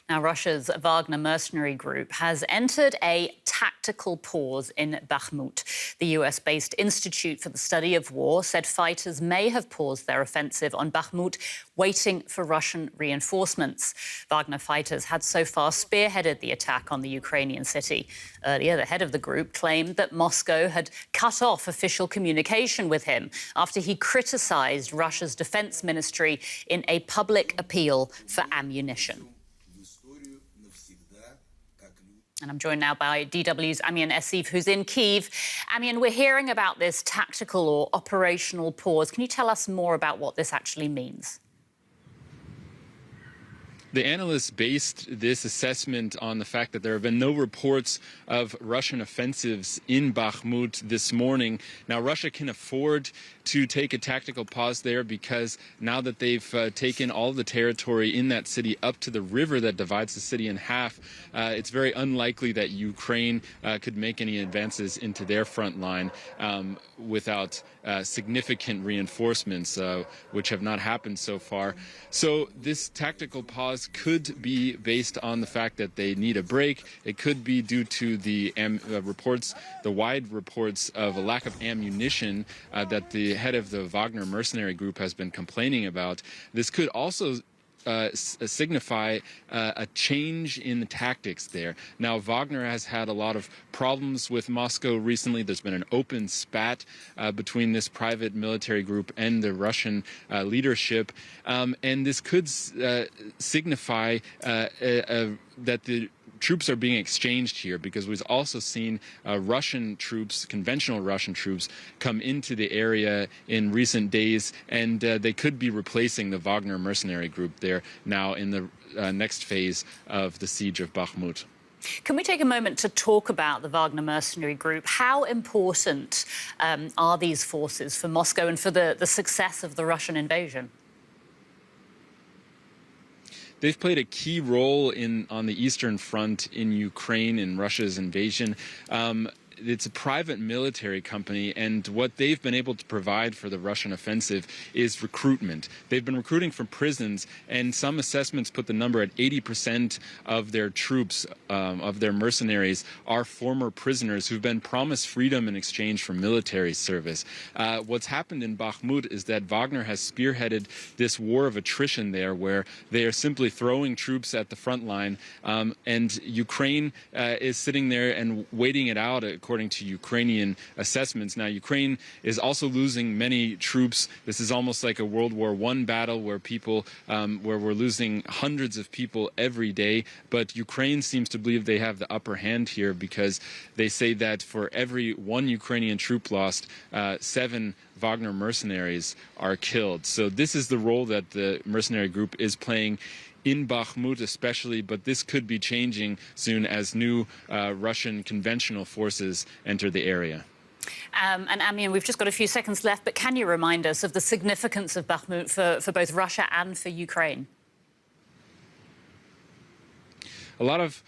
Now, Russia's Wagner mercenary group has entered a tactical pause in Bakhmut. The US-based Institute for the Study of War said fighters may have paused their offensive on Bakhmut, waiting for Russian reinforcements. Wagner fighters had so far spearheaded the attack on the Ukrainian city. Earlier, the head of the group claimed that Moscow had cut off official communication with him after he criticised Russia's defense ministry in a public appeal for ammunition. And I'm joined now by DW's Amian Esif, who's in Kyiv. Amian, we're hearing about this tactical or operational pause. Can you tell us more about what this actually means? The analysts based this assessment on the fact that there have been no reports of Russian offensives in Bakhmut this morning. Now, Russia can afford to take a tactical pause there because now that they've taken all the territory in that city up to the river that divides the city in half, it's very unlikely that Ukraine could make any advances into their front line without significant reinforcements, which have not happened so far. So this tactical pause could be based on the fact that they need a break. It could be due to the reports, the wide reports of a lack of ammunition that the head of the Wagner mercenary group has been complaining about. This could also signify a change in the tactics there. Now, Wagner has had a lot of problems with Moscow recently. There's been an open spat between this private military group and the Russian leadership. And this could signify that the troops are being exchanged here, because we've also seen Russian troops, conventional Russian troops, come into the area in recent days, and they could be replacing the Wagner mercenary group there now in the next phase of the siege of Bakhmut. Can we take a moment to talk about the Wagner mercenary group? How important are these forces for Moscow and for the success of the Russian invasion? They've played a key role on the Eastern Front in Ukraine in Russia's invasion. It's a private military company, and what they've been able to provide for the Russian offensive is recruitment. They've been recruiting from prisons, and some assessments put the number at 80% of their troops, of their mercenaries, are former prisoners who've been promised freedom in exchange for military service. What's happened in Bakhmut is that Wagner has spearheaded this war of attrition there, where they are simply throwing troops at the front line, and Ukraine is sitting there and waiting it out, according to Ukrainian assessments. Now, Ukraine is also losing many troops. This is almost like a World War I battle where where we're losing hundreds of people every day. But Ukraine seems to believe they have the upper hand here, because they say that for every one Ukrainian troop lost, 7 Wagner mercenaries are killed. So this is the role that the mercenary group is playing in Bakhmut especially, but this could be changing soon as new Russian conventional forces enter the area. And Amian, we've just got a few seconds left, but can you remind us of the significance of Bakhmut for both Russia and for Ukraine? A lot of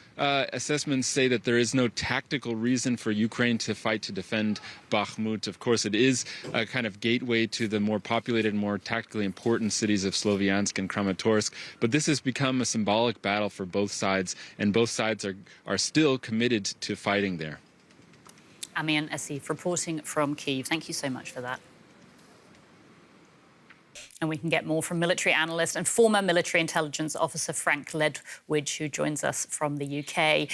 assessments say that there is no tactical reason for Ukraine to fight to defend Bakhmut. Of course, it is a kind of gateway to the more populated, more tactically important cities of Sloviansk and Kramatorsk. But this has become a symbolic battle for both sides, and both sides are still committed to fighting there. Amian Esif reporting from Kyiv. Thank you so much for that. And we can get more from military analyst and former military intelligence officer Frank Ledwidge, who joins us from the UK.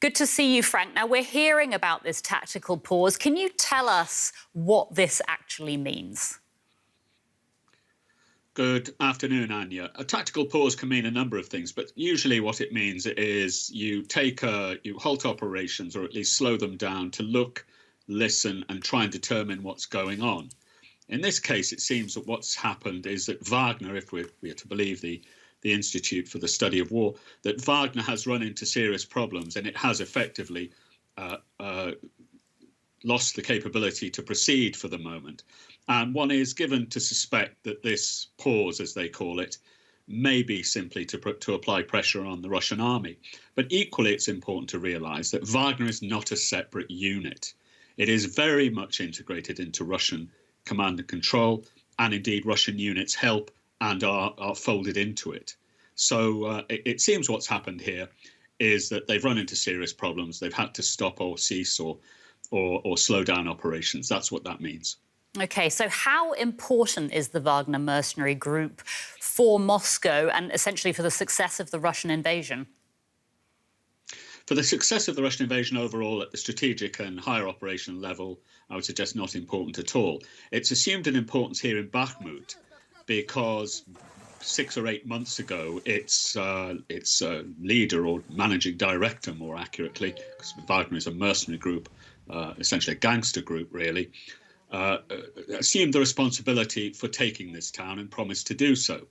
Good to see you, Frank. Now, we're hearing about this tactical pause. Can you tell us what this actually means? Good afternoon, Anya. A tactical pause can mean a number of things, but usually what it means is you halt operations, or at least slow them down, to look, listen, and try and determine what's going on. In this case, it seems that what's happened is that Wagner, if we are to believe the Institute for the Study of War, that Wagner has run into serious problems, and it has effectively lost the capability to proceed for the moment. And one is given to suspect that this pause, as they call it, may be simply to apply pressure on the Russian army. But equally, it's important to realise that Wagner is not a separate unit. It is very much integrated into Russian command and control, and indeed Russian units help and are folded into it. So it seems what's happened here is that they've run into serious problems. They've had to stop or cease or slow down operations. That's what that means. OK, so how important is the Wagner mercenary group for Moscow and essentially for the success of the Russian invasion? For the success of the Russian invasion overall at the strategic and higher operational level, I would suggest not important at all. It's assumed an importance here in Bakhmut because 6 or 8 months ago, its leader or managing director, more accurately, because Wagner is a mercenary group, essentially a gangster group, really, assumed the responsibility for taking this town and promised to do so.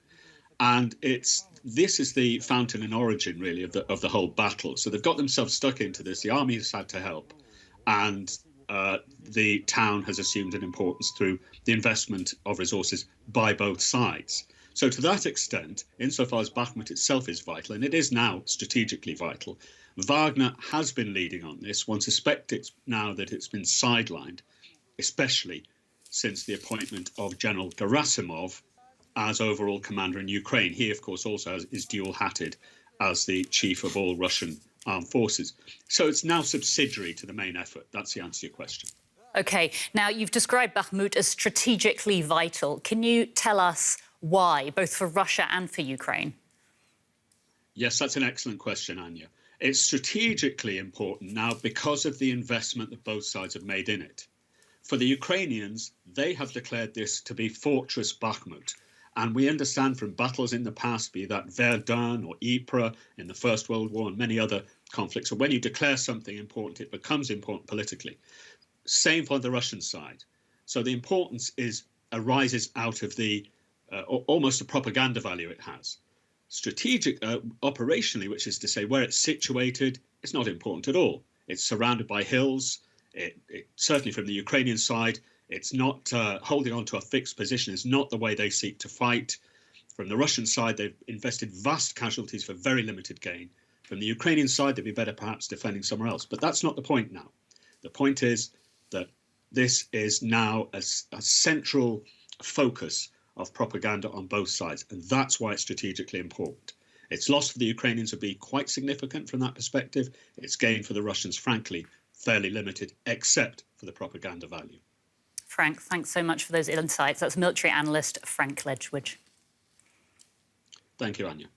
And this is the fountain and origin, really, of the whole battle. So they've got themselves stuck into this. The army has had to help, and the town has assumed an importance through the investment of resources by both sides. So to that extent, insofar as Bakhmut itself is vital, and it is now strategically vital, Wagner has been leading on this. One suspects now that it's been sidelined, especially since the appointment of General Gerasimov as overall commander in Ukraine. He, of course, also is dual-hatted as the chief of all Russian armed forces. So it's now subsidiary to the main effort. That's the answer to your question. OK. Now, you've described Bakhmut as strategically vital. Can you tell us why, both for Russia and for Ukraine? Yes, that's an excellent question, Anya. It's strategically important now because of the investment that both sides have made in it. For the Ukrainians, they have declared this to be Fortress Bakhmut. And we understand from battles in the past, be that Verdun or Ypres in the First World War and many other conflicts, so when you declare something important, it becomes important politically. Same for the Russian side. So the importance arises out of the almost a propaganda value it has. Strategic, operationally, which is to say where it's situated, it's not important at all. It's surrounded by hills. Certainly from the Ukrainian side, it's not holding on to a fixed position is not the way they seek to fight. From the Russian side, they've invested vast casualties for very limited gain. From the Ukrainian side, they'd be better perhaps defending somewhere else. But that's not the point now. The point is that this is now a central focus of propaganda on both sides. And that's why it's strategically important. Its loss for the Ukrainians would be quite significant from that perspective. Its gain for the Russians, frankly, fairly limited, except for the propaganda value. Frank, thanks so much for those insights. That's military analyst Frank Ledgwidge. Thank you, Anya.